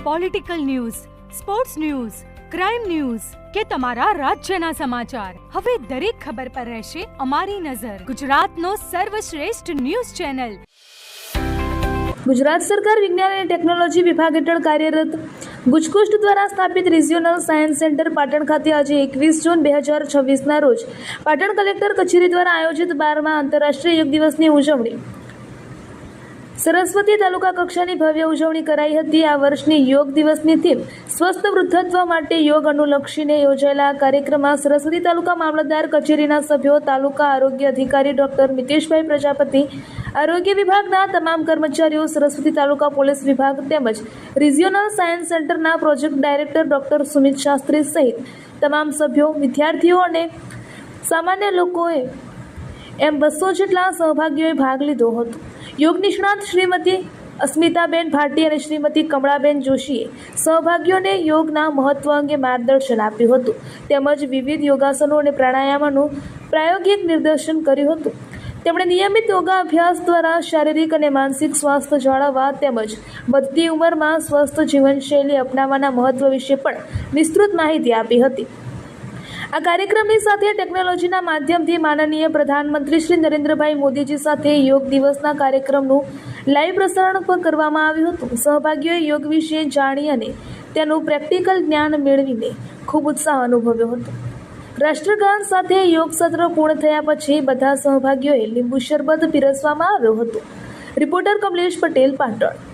Political news, sports news, crime news કે તમારા રાજ્યના સમાચાર, હવે દરેક ખબર પર રહેશે અમારી નજર. ગુજરાતનો સર્વશ્રેષ્ઠ ન્યૂઝ ચેનલ. ગુજરાત સરકાર વિજ્ઞાન અને ટેકનોલોજી વિભાગ હેઠળ કાર્યરત ગુજકોસ્ટ દ્વારા સ્થાપિત રિજિયોનલ સાયન્સ સેન્ટર પાટણ ખાતે આજે 21 જૂન 2026ના રોજ પાટણ કલેક્ટર કચેરી દ્વારા આયોજિત 12મા આંતરરાષ્ટ્રીય યોગ દિવસની ઉજવણી સરસ્વતી તાલુકા કક્ષાની ભવ્ય ઉજવણી કરાઈ હતી. આ વર્ષની યોગ દિવસની થીમ સ્વસ્થ વૃદ્ધત્વ માટે યોગ અનુલક્ષીને યોજાયેલા આ કાર્યક્રમમાં સરસ્વતી તાલુકા મામલતદાર કચેરીના સભ્યો, તાલુકા આરોગ્ય અધિકારી ડોક્ટર મિતેશભાઈ પ્રજાપતિ, આરોગ્ય વિભાગના તમામ કર્મચારીઓ, સરસ્વતી તાલુકા પોલીસ વિભાગ તેમજ રિજિયોનલ સાયન્સ સેન્ટરના project director doctor Sumit Shastri સહિત તમામ સભ્યો, વિદ્યાર્થીઓ અને સામાન્ય લોકોએ એમ 200 જેટલા સહભાગીઓએ ભાગ લીધો હતો. યોગ નિષ્ણાત શ્રીમતી અસ્મિતાબેન ભાટી અને શ્રીમતી કમળાબેન જોશીએ સહભાગીઓને યોગના મહત્વ અંગે માર્ગદર્શન આપ્યું હતું તેમજ વિવિધ યોગાસનો અને પ્રાણાયામોનું પ્રાયોગિક નિદર્શન કર્યું હતું. તેમણે નિયમિત યોગા અભ્યાસ દ્વારા શારીરિક અને માનસિક સ્વાસ્થ્ય જાળવવા તેમજ વધતી ઉંમરમાં સ્વસ્થ જીવનશૈલી અપનાવવાના મહત્વ વિશે પણ વિસ્તૃત માહિતી આપી હતી. આ કાર્યક્રમની સાથે ટેકનોલોજીના માધ્યમથી માનનીય પ્રધાનમંત્રી શ્રી નરેન્દ્રભાઈ મોદીજી સાથે યોગ દિવસના કાર્યક્રમનું લાઈવ પ્રસારણ પણ કરવામાં આવ્યું હતું. સહભાગીઓએ યોગ વિશે જાણી અને તેનું પ્રેક્ટિકલ જ્ઞાન મેળવીને ખૂબ ઉત્સાહ અનુભવ્યો હતો. રાષ્ટ્રગાન સાથે યોગ સત્ર પૂર્ણ થયા પછી બધા સહભાગીઓએ લીંબુ શરબત પીરસવામાં આવ્યો હતો. રિપોર્ટર કમલેશ પટેલ, પાટણ.